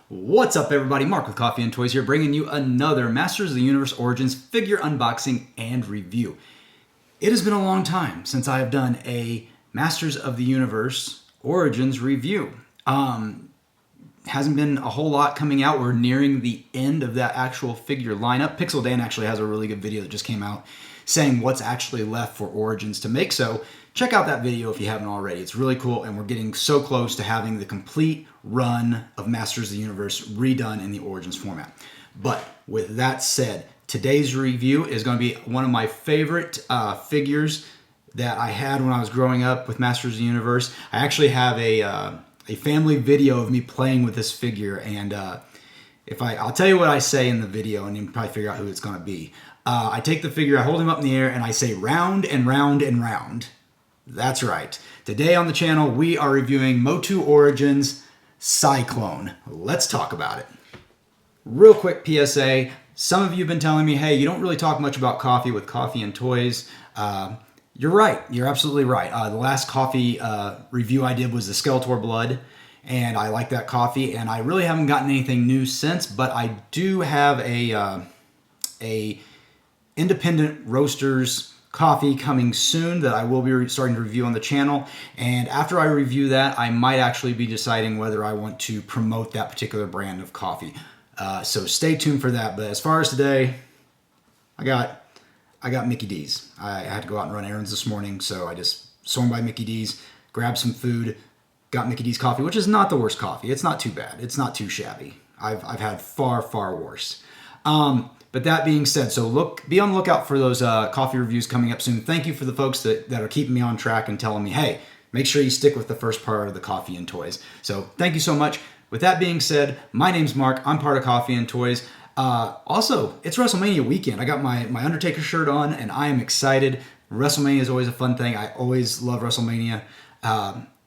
What's up, everybody? Mark with Coffee and Toys here, bringing you another Masters of the Universe Origins figure unboxing and review. It has been a long time since I have done a Masters of the Universe Origins review. Hasn't been a whole lot coming out. We're nearing the end of that actual figure lineup. Pixel Dan actually has a really good video that just came out saying what's actually left for Origins to make. So check out that video if you haven't already. It's really cool, and we're getting so close to having the complete run of Masters of the Universe redone in the Origins format. But with that said, today's review is going to be one of my favorite figures that I had when I was growing up with Masters of the Universe. I actually have a family video of me playing with this figure, and I'll tell you what I say in the video, and you can probably figure out who it's going to be. I take the figure, I hold him up in the air, and I say round and round and round. That's right. Today on the channel, we are reviewing MOTU Origins Sy-Klone. Let's talk about it. Real quick PSA. Some of you have been telling me, hey, you don't really talk much about coffee with Coffee and Toys. You're right. You're absolutely right. The last coffee review I did was the Skeletor Blood, and I like that coffee, and I really haven't gotten anything new since, but I do have a independent roasters coffee coming soon that I will be starting to review on the channel. And after I review that, I might actually be deciding whether I want to promote that particular brand of coffee. So stay tuned for that. But as far as today, I got Mickey D's. I had to go out and run errands this morning, so I just swung by Mickey D's, grabbed some food, got Mickey D's coffee, which is not the worst coffee. It's not too bad. It's not too shabby. I've had far, far worse. But that being said, so be on the lookout for those coffee reviews coming up soon. Thank you for the folks that are keeping me on track and telling me, hey, make sure you stick with the first part of the Coffee and Toys. So thank you so much. With that being said, my name's Mark. I'm part of Coffee and Toys. Also, it's WrestleMania weekend. I got my Undertaker shirt on, and I am excited. WrestleMania is always a fun thing. I always love WrestleMania.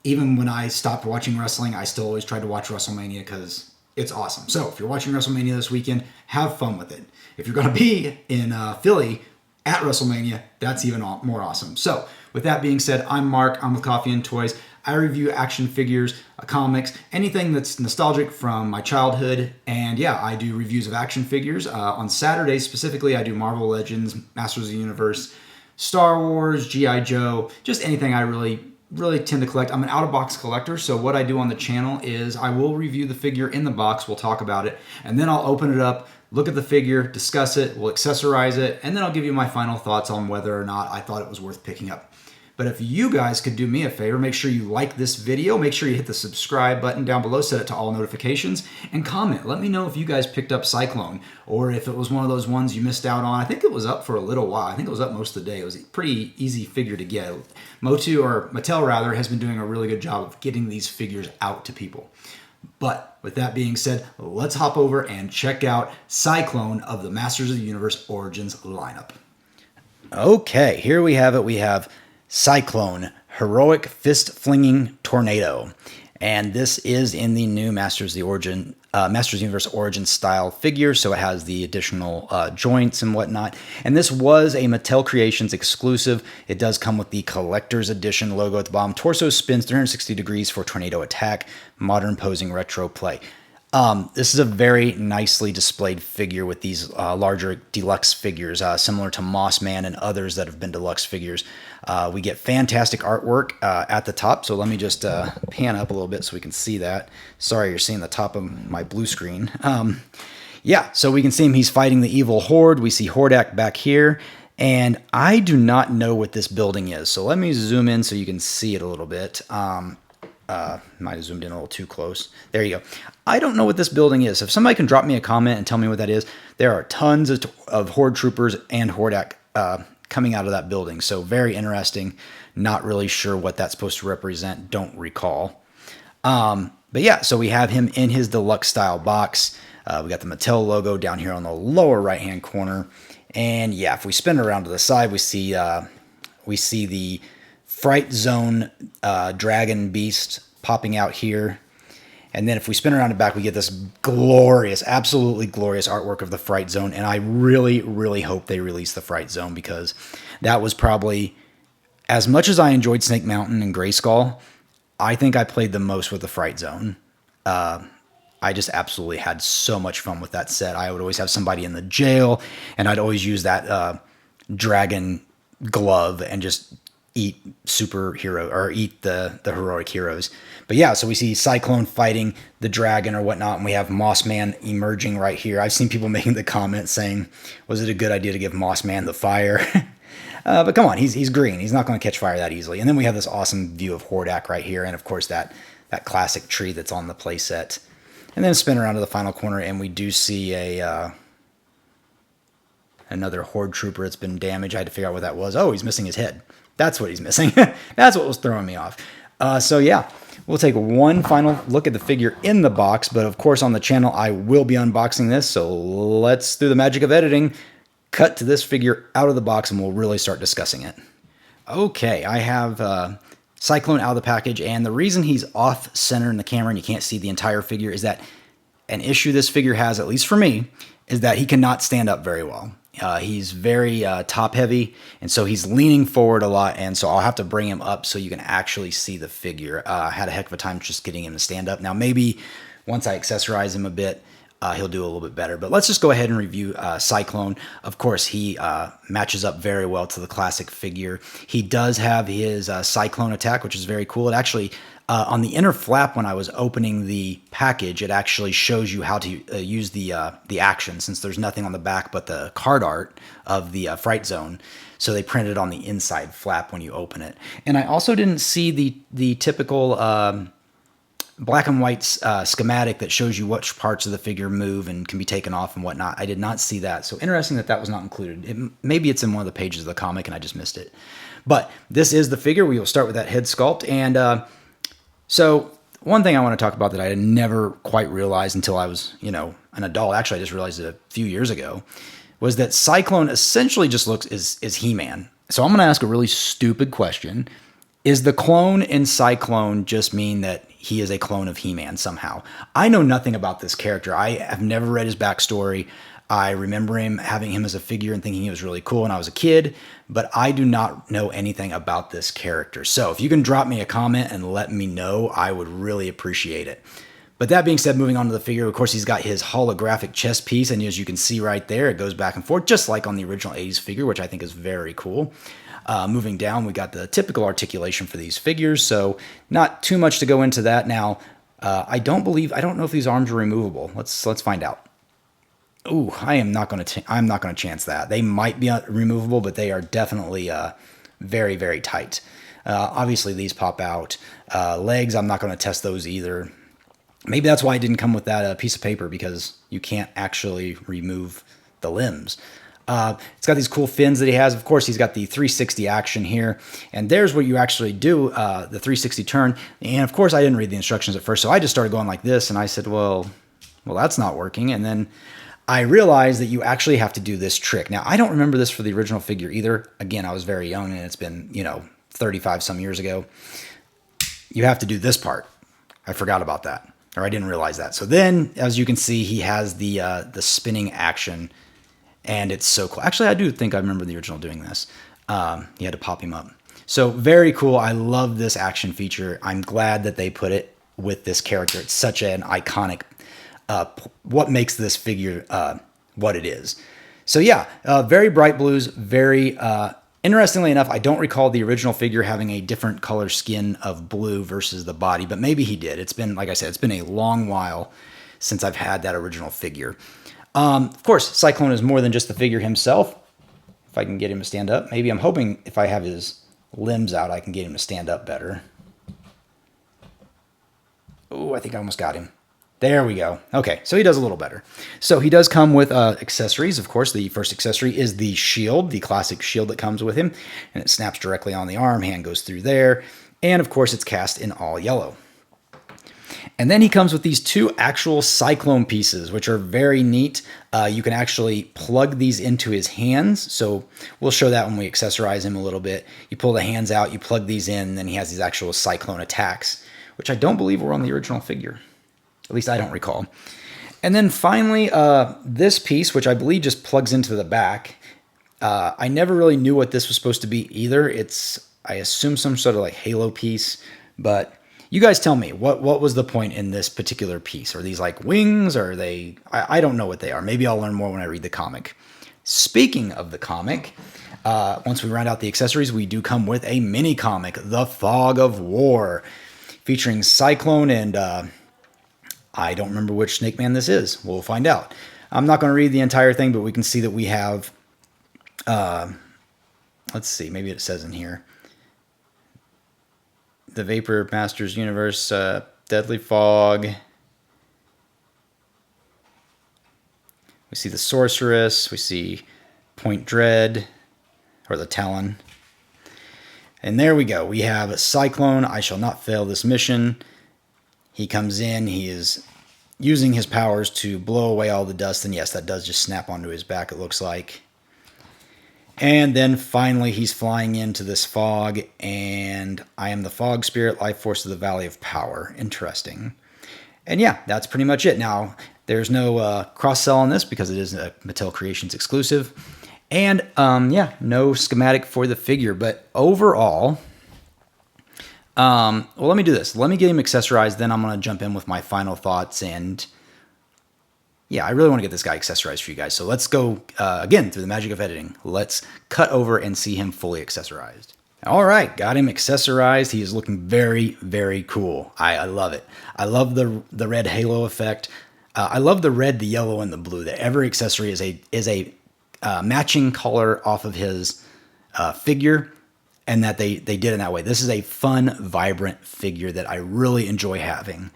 Even when I stopped watching wrestling, I still always tried to watch WrestleMania because it's awesome. So if you're watching WrestleMania this weekend, have fun with it. If you're going to be in Philly at WrestleMania, that's even more awesome. So with that being said, I'm Mark. I'm with Coffee and Toys. I review action figures, comics, anything that's nostalgic from my childhood. And yeah, I do reviews of action figures. On Saturdays specifically, I do Marvel Legends, Masters of the Universe, Star Wars, G.I. Joe, just anything I really tend to collect. I'm an out-of-box collector, so what I do on the channel is I will review the figure in the box, we'll talk about it, and then I'll open it up, look at the figure, discuss it, we'll accessorize it, and then I'll give you my final thoughts on whether or not I thought it was worth picking up. But if you guys could do me a favor, make sure you like this video, make sure you hit the subscribe button down below, set it to all notifications, and comment. Let me know if you guys picked up Sy-Klone, or if it was one of those ones you missed out on. I think it was up for a little while. I think it was up most of the day. It was a pretty easy figure to get. MOTU, or Mattel rather, has been doing a really good job of getting these figures out to people. But with that being said, let's hop over and check out Sy-Klone of the Masters of the Universe Origins lineup. Okay, here we have it. We have Sy-Klone, Heroic Fist-Flinging Tornado. And this is in the new Masters of the Universe Origin style figure, so it has the additional joints and whatnot. And this was a Mattel Creations exclusive. It does come with the Collector's Edition logo at the bottom. Torso spins 360 degrees for tornado attack, modern posing retro play. This is a very nicely displayed figure with these larger deluxe figures, similar to Moss Man and others that have been deluxe figures. We get fantastic artwork at the top, so let me just pan up a little bit so we can see that. Sorry, you're seeing the top of my blue screen. Yeah, so we can see him. He's fighting the evil Horde. We see Hordak back here, and I do not know what this building is, so let me zoom in so you can see it a little bit. Might have zoomed in a little too close. There you go. I don't know what this building is. If somebody can drop me a comment and tell me what that is, there are tons of Horde troopers and Hordak coming out of that building. So very interesting. Not really sure what that's supposed to represent. Don't recall. But yeah, so we have him in his deluxe style box. We got the Mattel logo down here on the lower right hand corner. And yeah, if we spin it around to the side, we see the Fright Zone Dragon Beast popping out here. And then if we spin around the back, we get this glorious, absolutely glorious artwork of the Fright Zone. And I really, really hope they release the Fright Zone, because that was probably, as much as I enjoyed Snake Mountain and Grayskull, I think I played the most with the Fright Zone. I just absolutely had so much fun with that set. I would always have somebody in the jail, and I'd always use that dragon glove and just eat superhero or eat the heroic heroes. But yeah, so we see Sy-Klone fighting the dragon or whatnot, and we have Moss Man emerging right here. I've seen people making the comment saying, was it a good idea to give Moss Man the fire? But come on, he's green. He's not going to catch fire that easily. And then we have this awesome view of Hordak right here, and of course that classic tree that's on the playset. And then spin around to the final corner, and we do see another Horde Trooper that's been damaged. I had to figure out what that was. Oh, he's missing his head. That's what he's missing. That's what was throwing me off. So yeah, we'll take one final look at the figure in the box, but of course on the channel I will be unboxing this, so let's, through the magic of editing, cut to this figure out of the box and we'll really start discussing it. Okay, I have Sy-Klone out of the package, and the reason he's off center in the camera and you can't see the entire figure is that an issue this figure has, at least for me, is that he cannot stand up very well. He's very top heavy, and so he's leaning forward a lot, and so I'll have to bring him up so you can actually see the figure. I had a heck of a time just getting him to stand up. Now maybe once I accessorize him a bit, he'll do a little bit better. But let's just go ahead and review Sy-Klone. Of course, he matches up very well to the classic figure. He does have his Sy-Klone attack, which is very cool. It actually, on the inner flap when I was opening the package, it actually shows you how to use the action, since there's nothing on the back but the card art of the Fright Zone. So they printed it on the inside flap when you open it. And I also didn't see the typical black and white schematic that shows you which parts of the figure move and can be taken off and whatnot. I did not see that. So interesting that that was not included. Maybe it's in one of the pages of the comic and I just missed it. But this is the figure. We will start with that head sculpt. And so one thing I want to talk about that I had never quite realized until I was, an adult, actually I just realized it a few years ago, was that Sy-Klone essentially just looks is He-Man. So I'm going to ask a really stupid question. Is the clone in Sy-Klone just mean that he is a clone of He-Man somehow? I know nothing about this character. I have never read his backstory. I remember having him as a figure and thinking he was really cool when I was a kid, but I do not know anything about this character. So if you can drop me a comment and let me know, I would really appreciate it. But that being said, moving on to the figure, of course, he's got his holographic chest piece, and as you can see right there, it goes back and forth, just like on the original 80s figure, which I think is very cool. Moving down, we got the typical articulation for these figures, so not too much to go into that. Now, I don't know if these arms are removable. Let's find out. Ooh, I'm not going to chance that. They might be removable, but they are definitely very, very tight. Obviously, these pop out. Legs, I'm not going to test those either. Maybe that's why I didn't come with that piece of paper, because you can't actually remove the limbs. It's got these cool fins that he has. Of course, he's got the 360 action here. And there's what you actually do, the 360 turn. And of course, I didn't read the instructions at first, so I just started going like this. And I said, well, that's not working. And then I realized that you actually have to do this trick. Now, I don't remember this for the original figure either. Again, I was very young, and it's been, 35 some years ago. You have to do this part. I forgot about that, or I didn't realize that. So then, as you can see, he has the spinning action. And it's so cool. Actually, I do think I remember the original doing this. You had to pop him up. So very cool. I love this action feature. I'm glad that they put it with this character. It's such an iconic, what makes this figure what it is. So yeah, very bright blues. Very, interestingly enough, I don't recall the original figure having a different color skin of blue versus the body, but maybe he did. It's been, like I said, it's been a long while since I've had that original figure. Of course, Sy-Klone is more than just the figure himself. If I can get him to stand up. Maybe I'm hoping if I have his limbs out, I can get him to stand up better. Oh, I think I almost got him. There we go. Okay, so he does a little better. So he does come with accessories. Of course, the first accessory is the shield, the classic shield that comes with him. And it snaps directly on the arm. Hand goes through there. And of course, it's cast in all yellow. And then he comes with these two actual Sy-Klone pieces, which are very neat. You can actually plug these into his hands. So we'll show that when we accessorize him a little bit. You pull the hands out, you plug these in, and then he has these actual Sy-Klone attacks, which I don't believe were on the original figure. At least I don't recall. And then finally, this piece, which I believe just plugs into the back. I never really knew what this was supposed to be either. It's, I assume, some sort of like halo piece, but You guys tell me, what was the point in this particular piece? Are these like wings? Or are they... I don't know what they are. Maybe I'll learn more when I read the comic. Speaking of the comic, once we round out the accessories, we do come with a mini comic, The Fog of War, featuring Sy-Klone and I don't remember which Snake Man this is. We'll find out. I'm not going to read the entire thing, but we can see that we have... let's see, maybe it says in here. The Vapor Masters Universe, Deadly Fog. We see the Sorceress. We see Point Dread, or the Talon. And there we go. We have Sy-Klone. I shall not fail this mission. He comes in. He is using his powers to blow away all the dust. And yes, that does just snap onto his back, it looks like. And then finally he's flying into this fog, and I am the fog spirit, life force of the Valley of Power. Interesting. And yeah, that's pretty much it. Now, there's no cross-sell on this because it is a Mattel Creations exclusive. And yeah, no schematic for the figure. But overall, well, let me do this. Let me get him accessorized, then I'm going to jump in with my final thoughts. And yeah, I really want to get this guy accessorized for you guys. So let's go, again, through the magic of editing. Let's cut over and see him fully accessorized. All right, got him accessorized. He is looking very, very cool. I love it. I love the red halo effect. I love the red, the yellow, and the blue. That every accessory is a matching color off of his figure, and that they did in that way. This is a fun, vibrant figure that I really enjoy having.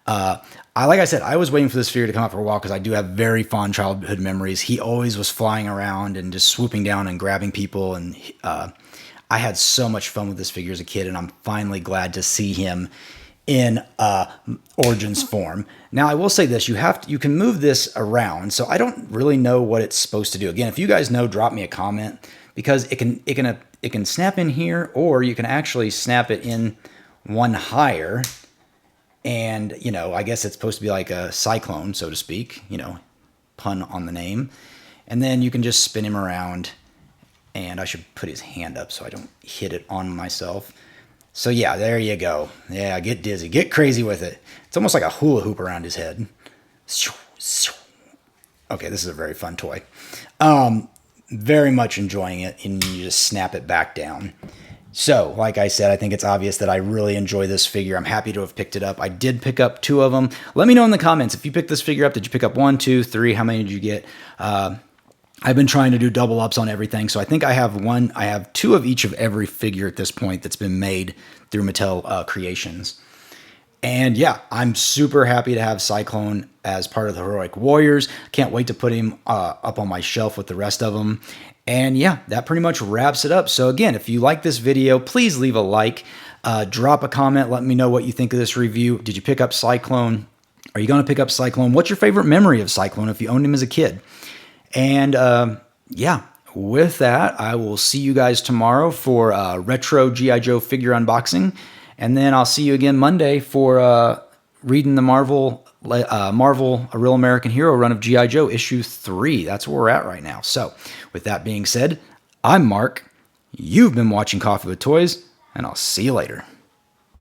Like I said, I was waiting for this figure to come out for a while because I do have very fond childhood memories. He always was flying around and just swooping down and grabbing people, and I had so much fun with this figure as a kid, and I'm finally glad to see him in Origins form. Now, I will say this: you can move this around, so I don't really know what it's supposed to do. Again, if you guys know, drop me a comment, because it can snap in here, or you can actually snap it in one higher. And, you know, I guess it's supposed to be like a Sy-Klone, so to speak, you know, pun on the name. And then you can just spin him around, and I should put his hand up so I don't hit it on myself. So yeah, there you go. Yeah, get dizzy, get crazy with it. It's almost like a hula hoop around his head. Okay, this is a very fun toy. Very much enjoying it, and you just snap it back down. So, like I said, I think it's obvious that I really enjoy this figure. I'm happy to have picked it up. I did pick up 2 of them. Let me know in the comments, if you picked this figure up, did you pick up 1, 2, 3? How many did you get? I've been trying to do double ups on everything, so I think I have 2 of each of every figure at this point that's been made through Mattel Creations. And yeah, I'm super happy to have Sy-Klone as part of the Heroic Warriors. Can't wait to put him up on my shelf with the rest of them. And yeah, that pretty much wraps it up. So again, if you like this video, please leave a like, drop a comment, let me know what you think of this review. Did you pick up Sy-Klone? Are you going to pick up Sy-Klone? What's your favorite memory of Sy-Klone if you owned him as a kid? And yeah, with that, I will see you guys tomorrow for retro G.I. Joe figure unboxing. And then I'll see you again Monday for reading the Marvel A Real American Hero run of G.I. Joe issue 3. That's where we're at right now. So with that being said, I'm Mark. You've been watching Coffee with Toys, and I'll see you later.